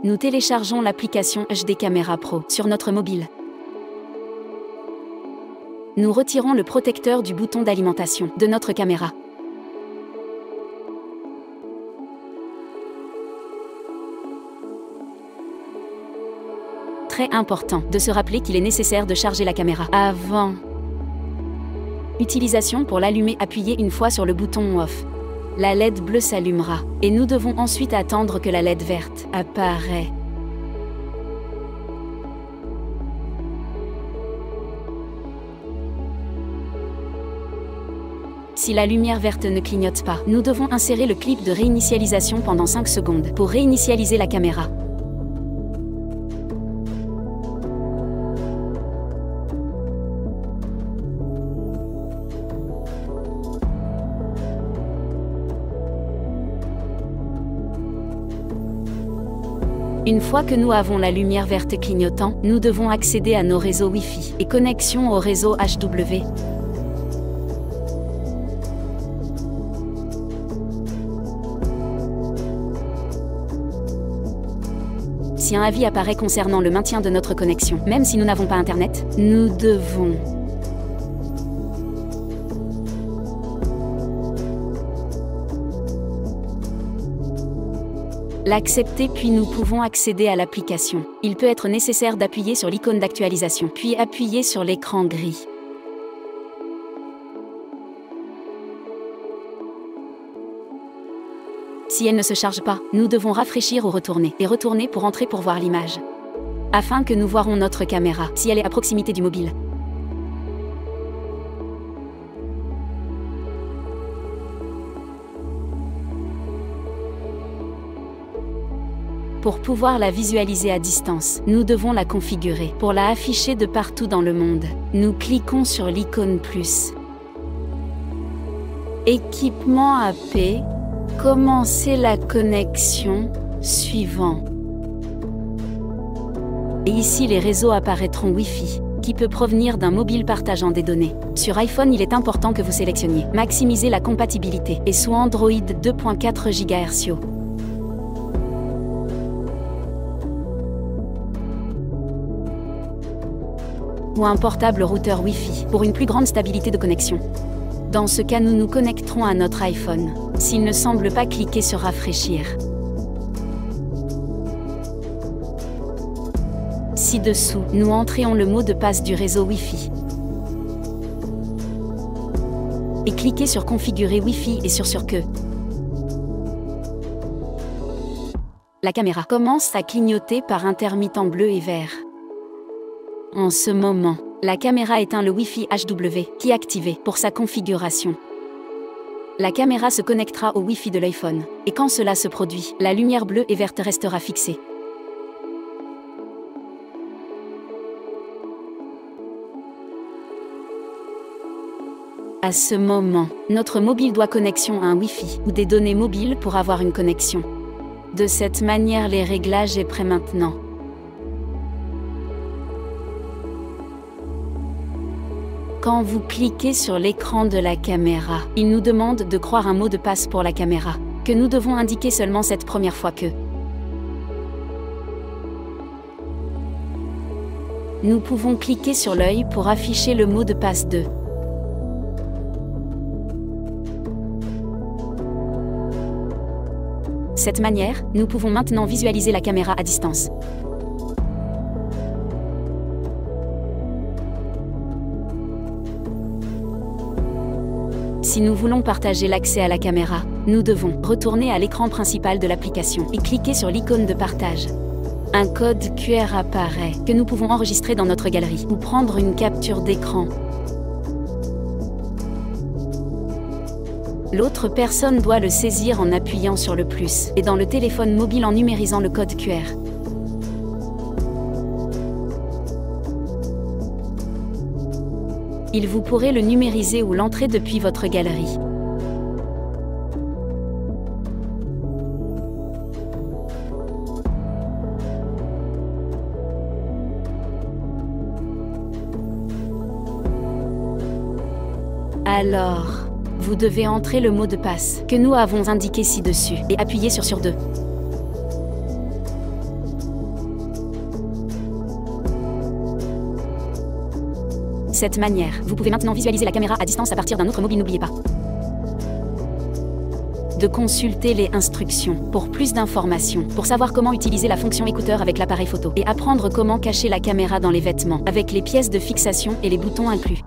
nous téléchargeons l'application HD Camera Pro sur notre mobile. Nous retirons le protecteur du bouton d'alimentation de notre caméra. Très important de se rappeler qu'il est nécessaire de charger la caméra avant. Utilisation pour l'allumer, appuyez une fois sur le bouton off. La LED bleue s'allumera et nous devons ensuite attendre que la LED verte apparaît. Si la lumière verte ne clignote pas, nous devons insérer le clip de réinitialisation pendant 5 secondes pour réinitialiser la caméra. Une fois que nous avons la lumière verte clignotant, nous devons accéder à nos réseaux Wi-Fi et connexion au réseau HW. Si un avis apparaît concernant le maintien de notre connexion, même si nous n'avons pas Internet, nous devons l'accepter, puis nous pouvons accéder à l'application. Il peut être nécessaire d'appuyer sur l'icône d'actualisation, puis appuyer sur l'écran gris. Si elle ne se charge pas, nous devons rafraîchir ou retourner, et retourner pour entrer pour voir l'image, afin que nous voyons notre caméra, si elle est à proximité du mobile. Pour pouvoir la visualiser à distance, nous devons la configurer. Pour la afficher de partout dans le monde, nous cliquons sur l'icône plus. Équipement AP. Commencer la connexion suivant. Et ici les réseaux apparaîtront Wi-Fi, qui peut provenir d'un mobile partageant des données. Sur iPhone, il est important que vous sélectionniez maximiser la compatibilité et sous Android 2.4 GHz. Ou un portable routeur Wi-Fi pour une plus grande stabilité de connexion. Dans ce cas, nous nous connecterons à notre iPhone. S'il ne semble pas, cliquez sur rafraîchir. Ci-dessous, nous entrons le mot de passe du réseau Wi-Fi. Et cliquez sur configurer Wi-Fi et sur que. La caméra commence à clignoter par intermittents bleus et verts. En ce moment, la caméra éteint le Wi-Fi HW qui est activé pour sa configuration. La caméra se connectera au Wi-Fi de l'iPhone, et quand cela se produit, la lumière bleue et verte restera fixée. À ce moment, notre mobile doit connexion à un Wi-Fi ou des données mobiles pour avoir une connexion. De cette manière, les réglages est prêt maintenant. Quand vous cliquez sur l'écran de la caméra, il nous demande de croire un mot de passe pour la caméra, que nous devons indiquer seulement cette première fois que. Nous pouvons cliquer sur l'œil pour afficher le mot de passe de. De cette manière, nous pouvons maintenant visualiser la caméra à distance. Si nous voulons partager l'accès à la caméra, nous devons retourner à l'écran principal de l'application et cliquer sur l'icône de partage. Un code QR apparaît que nous pouvons enregistrer dans notre galerie ou prendre une capture d'écran. L'autre personne doit le saisir en appuyant sur le plus et dans le téléphone mobile en numérisant le code QR. Il vous pourrez le numériser ou l'entrer depuis votre galerie. Alors, vous devez entrer le mot de passe que nous avons indiqué ci-dessus et appuyer sur 2. cette manière, vous pouvez maintenant visualiser la caméra à distance à partir d'un autre mobile. N'oubliez pas de consulter les instructions pour plus d'informations, pour savoir comment utiliser la fonction écouteur avec l'appareil photo et apprendre comment cacher la caméra dans les vêtements avec les pièces de fixation et les boutons inclus.